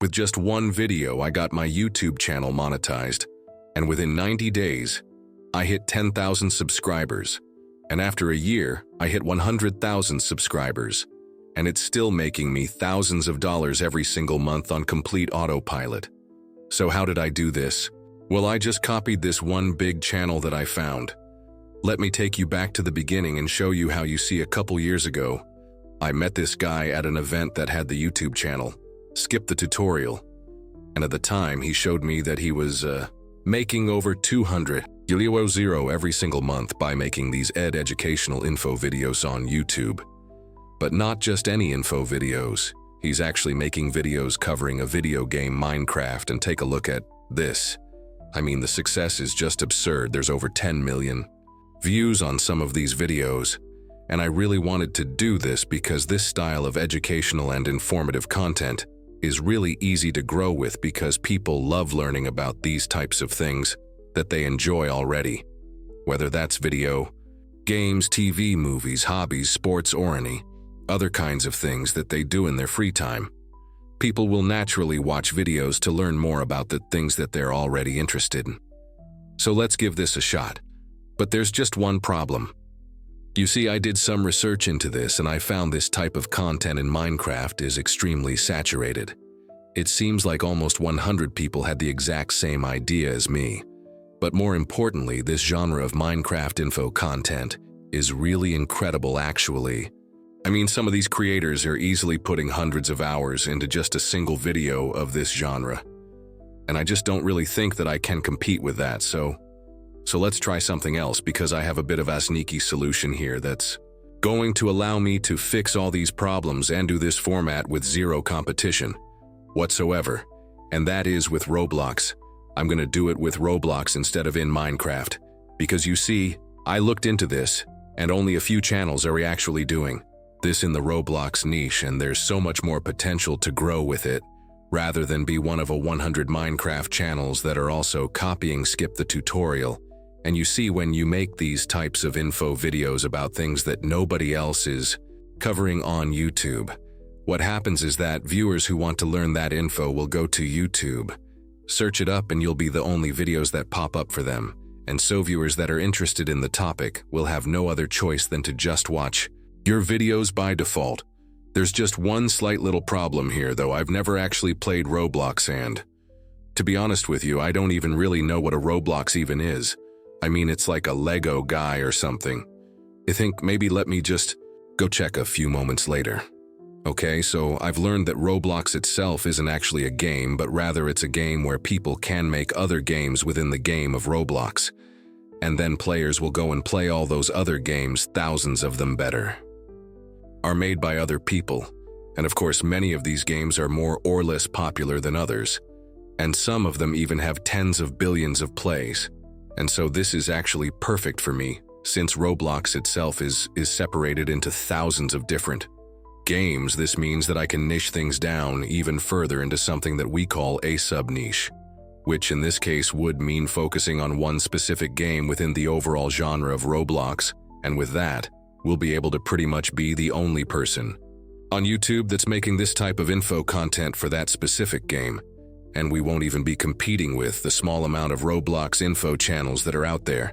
With just one video, I got my YouTube channel monetized, and within 90 days, I hit 10,000 subscribers. And after a year, I hit 100,000 subscribers. And it's still making me thousands of dollars every single month on complete autopilot. So how did I do this? Well, I just copied this one big channel that I found. Let me take you back to the beginning and show you how. You see, a couple years ago, I met this guy at an event that had the YouTube channel. Skip the tutorial. And at the time, he showed me that he was making over 200 every single month by making these educational info videos on YouTube. But not just any info videos. He's actually making videos covering a video game, Minecraft, and take a look at this. I mean, the success is just absurd. There's over 10 million views on some of these videos. And I really wanted to do this because this style of educational and informative content is really easy to grow with because people love learning about these types of things that they enjoy already. Whether that's video, games, TV, movies, hobbies, sports, or any other kinds of things that they do in their free time. People will naturally watch videos to learn more about the things that they're already interested in. So let's give this a shot. But there's just one problem. You see, I did some research into this and I found this type of content in Minecraft is extremely saturated. It seems like almost 100 people had the exact same idea as me. But more importantly, this genre of Minecraft info content is really incredible actually. I mean, some of these creators are easily putting hundreds of hours into just a single video of this genre. And I just don't really think that I can compete with that, so let's try something else because I have a bit of a sneaky solution here that's going to allow me to fix all these problems and do this format with zero competition whatsoever. And that is with Roblox. I'm gonna do it with Roblox instead of in Minecraft. Because you see, I looked into this and only a few channels are actually doing this in the Roblox niche, and there's so much more potential to grow with it, rather than be one of a 100 Minecraft channels that are also copying skip the tutorial. And you see, when you make these types of info videos about things that nobody else is covering on YouTube, what happens is that viewers who want to learn that info will go to YouTube, search it up, and you'll be the only videos that pop up for them. And so viewers that are interested in the topic will have no other choice than to just watch your videos by default. There's just one slight little problem here though. I've never actually played Roblox, and to be honest with you, I don't even really know what a Roblox even is. I mean, it's like a Lego guy or something. I think maybe let me just go check a few moments later. Okay, so I've learned that Roblox itself isn't actually a game, but rather it's a game where people can make other games within the game of Roblox. And then players will go and play all those other games, thousands of them better, are made by other people. And of course, many of these games are more or less popular than others. And some of them even have tens of billions of plays. And so this is actually perfect for me, since Roblox itself is separated into thousands of different games. This means that I can niche things down even further into something that we call a sub-niche, which in this case would mean focusing on one specific game within the overall genre of Roblox. And with that, we'll be able to pretty much be the only person on YouTube that's making this type of info content for that specific game. And we won't even be competing with the small amount of Roblox info channels that are out there.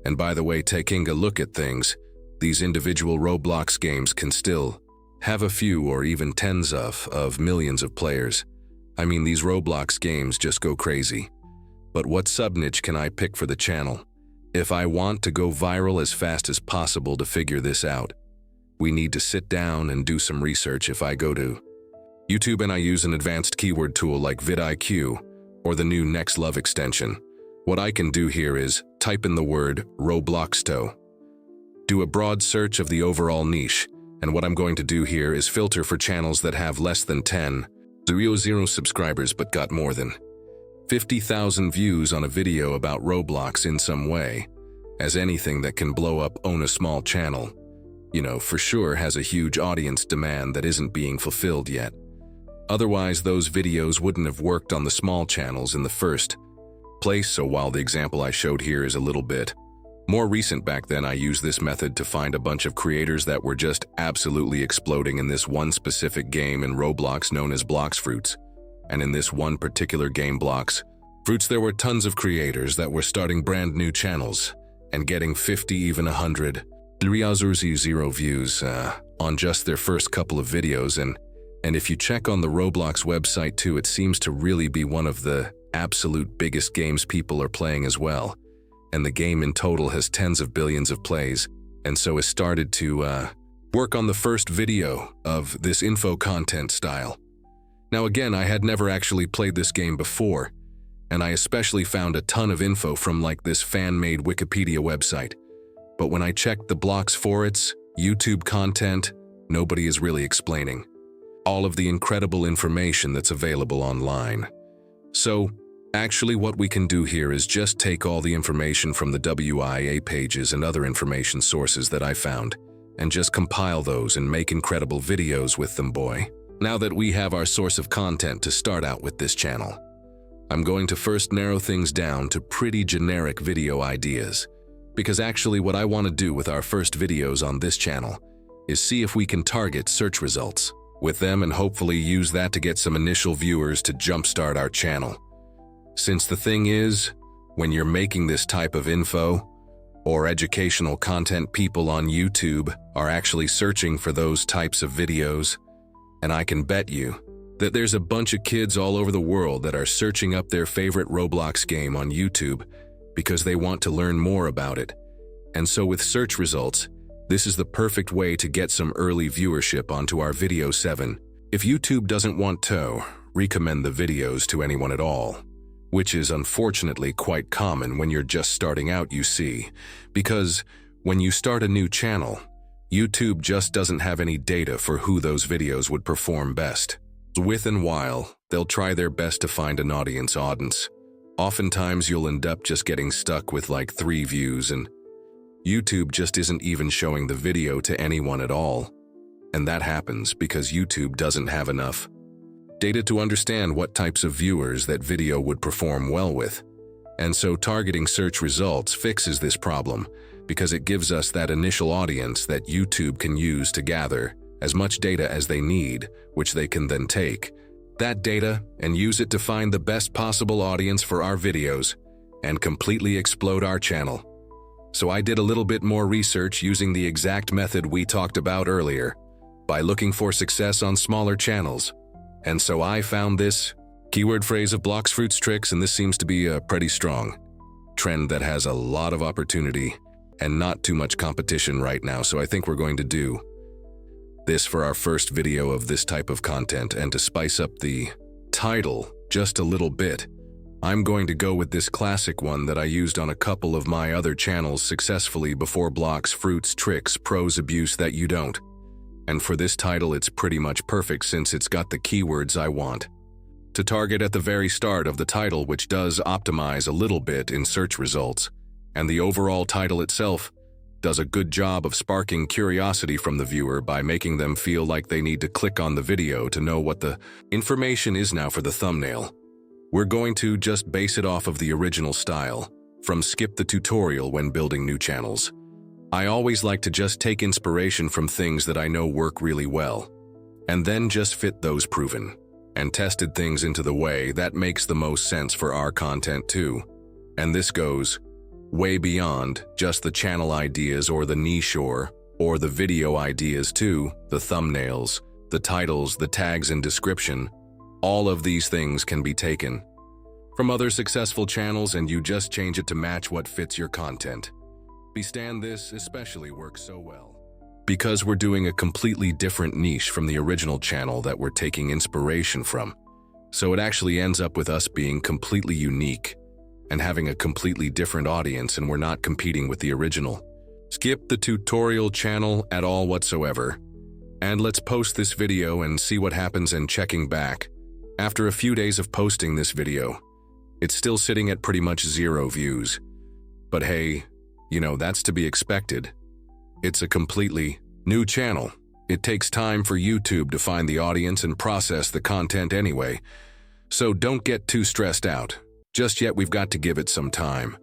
And by the way, taking a look at things, these individual Roblox games can still have a few or even tens of millions of players. I mean, these Roblox games just go crazy. But what sub-niche can I pick for the channel? If I want to go viral as fast as possible to figure this out, we need to sit down and do some research. If I go to YouTube and I use an advanced keyword tool like vidIQ or the new Nextlove extension, what I can do here is type in the word Robloxto, do a broad search of the overall niche, and what I'm going to do here is filter for channels that have less than 10,000 subscribers but got more than 50,000 views on a video about Roblox in some way, as anything that can blow up on a small channel, for sure has a huge audience demand that isn't being fulfilled yet. Otherwise, those videos wouldn't have worked on the small channels in the first place. So while the example I showed here is a little bit more recent, back then I used this method to find a bunch of creators that were just absolutely exploding in this one specific game in Roblox known as Blox Fruits. And in this one particular game, Blocks Fruits, there were tons of creators that were starting brand new channels and getting 50, even 100, 0 views on just their first couple of videos. And if you check on the Roblox website too, it seems to really be one of the absolute biggest games people are playing as well. And the game in total has tens of billions of plays. And so it started to work on the first video of this info content style. Now again, I had never actually played this game before, and I especially found a ton of info from like this fan-made Wikipedia website. But when I checked the blocks for its YouTube content, nobody is really explaining all of the incredible information that's available online. So actually what we can do here is just take all the information from the WIA pages and other information sources that I found and just compile those and make incredible videos with them, boy. Now that we have our source of content to start out with this channel, I'm going to first narrow things down to pretty generic video ideas, because actually what I want to do with our first videos on this channel is see if we can target search results with them and hopefully use that to get some initial viewers to jumpstart our channel. Since the thing is, when you're making this type of info or educational content, people on YouTube are actually searching for those types of videos, and I can bet you that there's a bunch of kids all over the world that are searching up their favorite Roblox game on YouTube because they want to learn more about it. And so with search results, this is the perfect way to get some early viewership onto our video 7. If YouTube doesn't want to recommend the videos to anyone at all, which is unfortunately quite common when you're just starting out, you see, because when you start a new channel, YouTube just doesn't have any data for who those videos would perform best. Within a while, they'll try their best to find an audience. Oftentimes you'll end up just getting stuck with like 3 views, and YouTube just isn't even showing the video to anyone at all. And that happens because YouTube doesn't have enough data to understand what types of viewers that video would perform well with. And so targeting search results fixes this problem because it gives us that initial audience that YouTube can use to gather as much data as they need, which they can then take that data and use it to find the best possible audience for our videos and completely explode our channel. So I did a little bit more research using the exact method we talked about earlier by looking for success on smaller channels. And so I found this keyword phrase of blocks, fruits, tricks, and this seems to be a pretty strong trend that has a lot of opportunity and not too much competition right now. So I think we're going to do this for our first video of this type of content, and to spice up the title just a little bit, I'm going to go with this classic one that I used on a couple of my other channels successfully before: blocks, fruits, tricks, pros, abuse that you don't. And for this title, it's pretty much perfect since it's got the keywords I want to target at the very start of the title, which does optimize a little bit in search results. And the overall title itself does a good job of sparking curiosity from the viewer by making them feel like they need to click on the video to know what the information is. Now for the thumbnail, we're going to just base it off of the original style from Skip the Tutorial when building new channels. I always like to just take inspiration from things that I know work really well, and then just fit those proven and tested things into the way that makes the most sense for our content too. And this goes way beyond just the channel ideas or the niche or the video ideas too. The thumbnails, the titles, the tags and description, all of these things can be taken from other successful channels and you just change it to match what fits your content. This especially works so well because we're doing a completely different niche from the original channel that we're taking inspiration from. So it actually ends up with us being completely unique and having a completely different audience, and we're not competing with the original Skip the Tutorial channel at all whatsoever. And let's post this video and see what happens. And checking back, after a few days of posting this video, it's still sitting at pretty much 0 views. But hey, you know, that's to be expected. It's a completely new channel. It takes time for YouTube to find the audience and process the content anyway. So don't get too stressed out just yet. We've got to give it some time.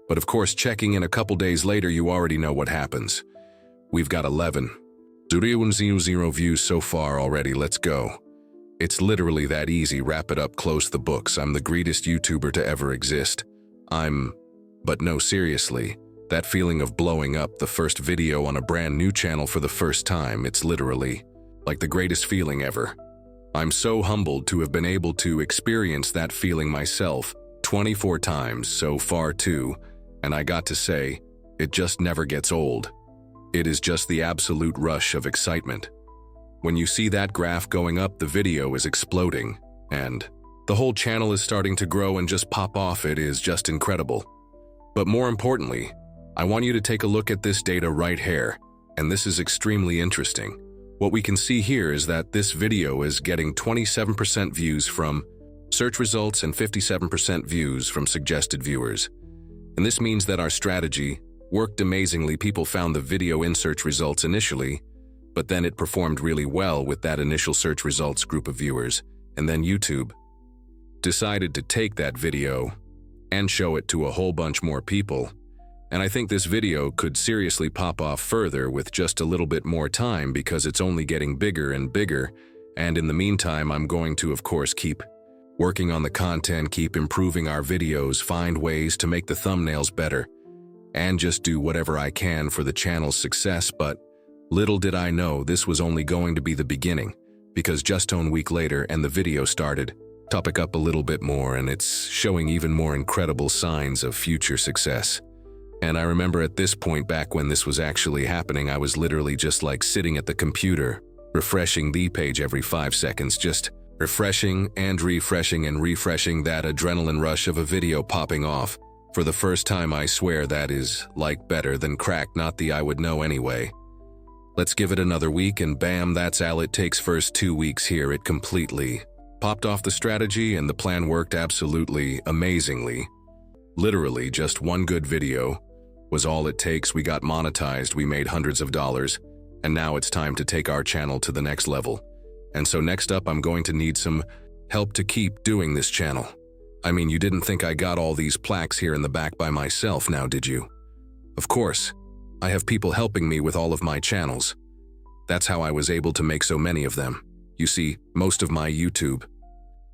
But of course, checking in a couple days later, you already know what happens. We've got 11,000 views so far already. Let's go. It's literally that easy. Wrap it up, close the books. I'm the greatest YouTuber to ever exist. But no, seriously, that feeling of blowing up the first video on a brand new channel for the first time, it's literally like the greatest feeling ever. I'm so humbled to have been able to experience that feeling myself 24 times so far too, and I got to say, it just never gets old. It is just the absolute rush of excitement. When you see that graph going up, the video is exploding, and the whole channel is starting to grow and just pop off. It is just incredible. But more importantly, I want you to take a look at this data right here, and this is extremely interesting. What we can see here is that this video is getting 27% views from search results and 57% views from suggested viewers. And this means that our strategy worked amazingly. People found the video in search results initially, but then it performed really well with that initial search results group of viewers, and then YouTube decided to take that video and show it to a whole bunch more people. And I think this video could seriously pop off further with just a little bit more time because it's only getting bigger and bigger. And in the meantime, I'm going to, of course, keep working on the content, keep improving our videos, find ways to make the thumbnails better, and just do whatever I can for the channel's success. But little did I know this was only going to be the beginning, because just 1 week later and the video started topic up a little bit more, and it's showing even more incredible signs of future success. And I remember at this point, back when this was actually happening, I was literally just like sitting at the computer, refreshing the page every 5 seconds, just refreshing and refreshing and refreshing, that adrenaline rush of a video popping off. For the first time, I swear that is like better than crack, not the I would know anyway. Let's give it another week and bam, that's all it takes. First 2 weeks here, it completely popped off. The strategy and the plan worked absolutely amazingly. Literally just one good video was all it takes. We got monetized, we made hundreds of dollars, and now it's time to take our channel to the next level. And so next up, I'm going to need some help to keep doing this channel. I mean, you didn't think I got all these plaques here in the back by myself now, did you? Of course, I have people helping me with all of my channels. That's how I was able to make so many of them. You see, most of my YouTube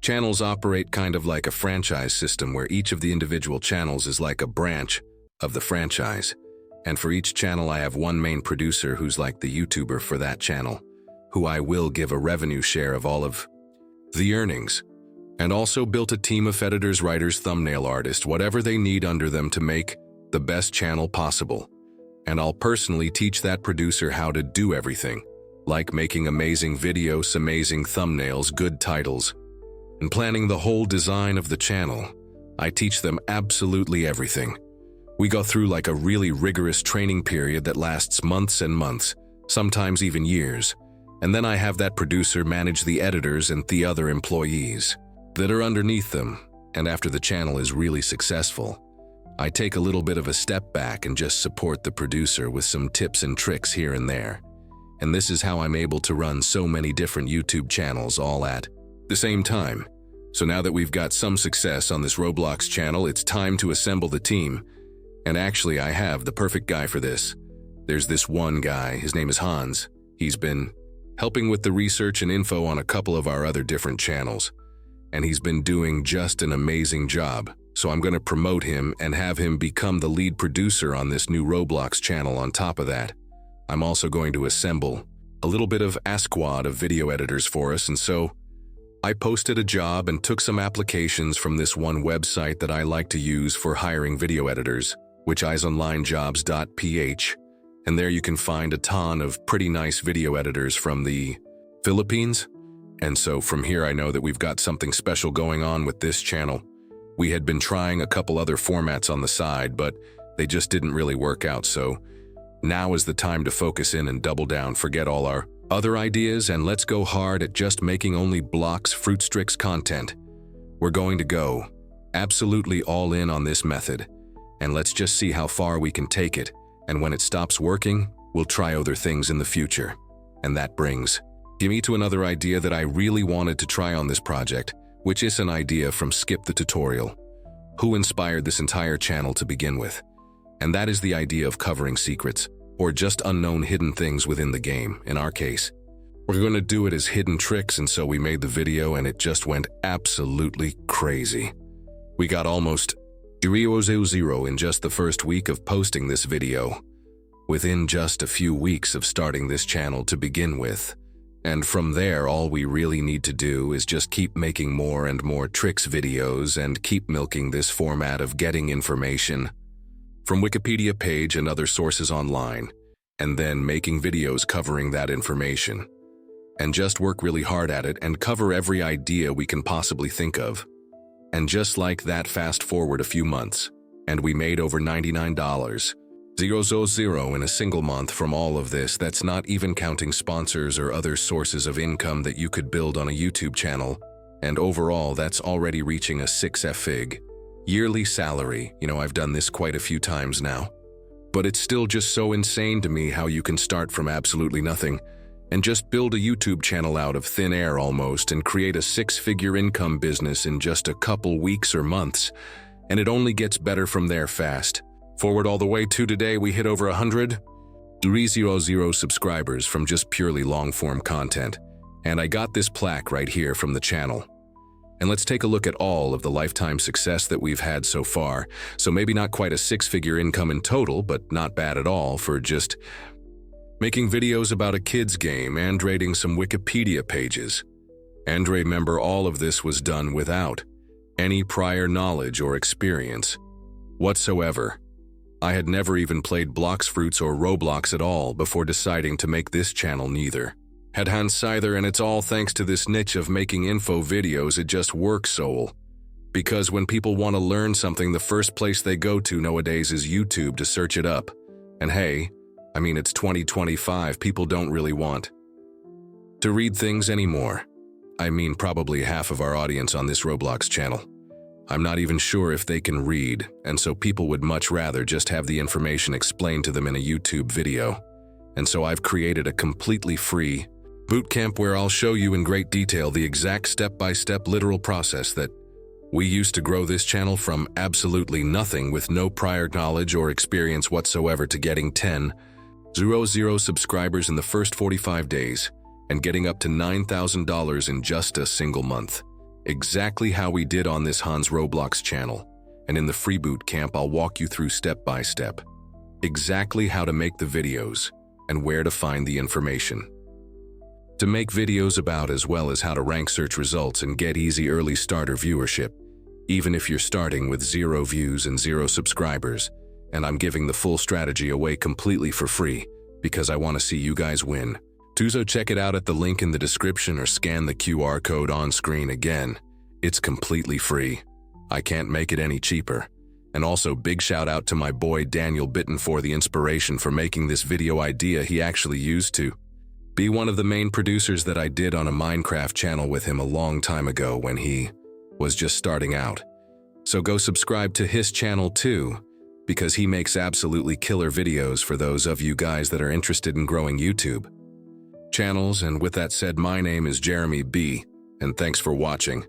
channels operate kind of like a franchise system where each of the individual channels is like a branch of the franchise. And for each channel, I have one main producer who's like the YouTuber for that channel, who I will give a revenue share of all of the earnings. And also built a team of editors, writers, thumbnail artists, whatever they need under them to make the best channel possible. And I'll personally teach that producer how to do everything, like making amazing videos, amazing thumbnails, good titles, and planning the whole design of the channel. I teach them absolutely everything. We go through like a really rigorous training period that lasts months and months, sometimes even years. And then I have that producer manage the editors and the other employees that are underneath them. And after the channel is really successful, I take a little bit of a step back and just support the producer with some tips and tricks here and there. And this is how I'm able to run so many different YouTube channels all at the same time. So now that we've got some success on this Roblox channel, it's time to assemble the team. And actually, I have the perfect guy for this. There's this one guy, his name is Hans. He's been helping with the research and info on a couple of our other different channels. And he's been doing just an amazing job. So I'm going to promote him and have him become the lead producer on this new Roblox channel. On top of that, I'm also going to assemble a little bit of a squad of video editors for us. And so I posted a job and took some applications from this one website that I like to use for hiring video editors, which is onlinejobs.ph. And there you can find a ton of pretty nice video editors from the Philippines. And so from here, I know that we've got something special going on with this channel. We had been trying a couple other formats on the side, but they just didn't really work out. So now is the time to focus in and double down, forget all our other ideas, and let's go hard at just making only blocks, fruit sticks content. We're going to go absolutely all in on this method, and let's just see how far we can take it. And when it stops working, we'll try other things in the future. And that brings me to another idea that I really wanted to try on this project, which is an idea from Skip the Tutorial, who inspired this entire channel to begin with. And that is the idea of covering secrets, or just unknown hidden things within the game. In our case, We're going to do it as hidden tricks, and so we made the video and it just went absolutely crazy. We got almost 0 in just the first week of posting this video, within just a few weeks of starting this channel to begin with. And from there, all we really need to do is just keep making more and more tricks videos and keep milking this format of getting information from Wikipedia page and other sources online, and then making videos covering that information. And just work really hard at it and cover every idea we can possibly think of. And just like that, fast forward a few months, and we made over $99,000 in a single month from all of this. That's not even counting sponsors or other sources of income that you could build on a YouTube channel. And overall, that's already reaching a 6 yearly salary. You know, I've done this quite a few times now. But it's still just so insane to me how you can start from absolutely nothing and just build a YouTube channel out of thin air almost and create a 6-figure income business in just a couple weeks or months. And it only gets better from there fast. Forward all the way to today, we hit over 100,000 subscribers from just purely long-form content. And I got this plaque right here from the channel. And let's take a look at all of the lifetime success that we've had so far. So maybe not quite a 6-figure income in total, but not bad at all for just making videos about a kid's game and rating some Wikipedia pages. And remember, all of this was done without any prior knowledge or experience whatsoever. I had never even played Blox Fruits or Roblox at all before deciding to make this channel neither. Had Hans either, and it's all thanks to this niche of making info videos. It just works so. Because when people want to learn something, the first place they go to nowadays is YouTube to search it up. And hey, I mean, it's 2025, people don't really want to read things anymore. I mean, probably half of our audience on this Roblox channel. I'm not even sure if they can read, and so people would much rather just have the information explained to them in a YouTube video. And so I've created a completely free bootcamp where I'll show you in great detail the exact step-by-step literal process that we used to grow this channel from absolutely nothing with no prior knowledge or experience whatsoever to getting 10,000 subscribers in the first 45 days and getting up to $9,000 in just a single month. Exactly how we did on this Hans Roblox channel. And in the free bootcamp, I'll walk you through step by step exactly how to make the videos and where to find the information to make videos about, as well as how to rank search results and get easy early starter viewership, even if you're starting with 0 views and 0 subscribers. And I'm giving the full strategy away completely for free because I want to see you guys win. So check it out at the link in the description or scan the QR code on screen. Again, it's completely free. I can't make it any cheaper. And also, big shout out to my boy Daniel Bitten for the inspiration for making this video idea. He actually used to be one of the main producers that I did on a Minecraft channel with him a long time ago when he was just starting out. So go subscribe to his channel too, because he makes absolutely killer videos for those of you guys that are interested in growing YouTube channels. And with that said, my name is Jeremy B, and thanks for watching.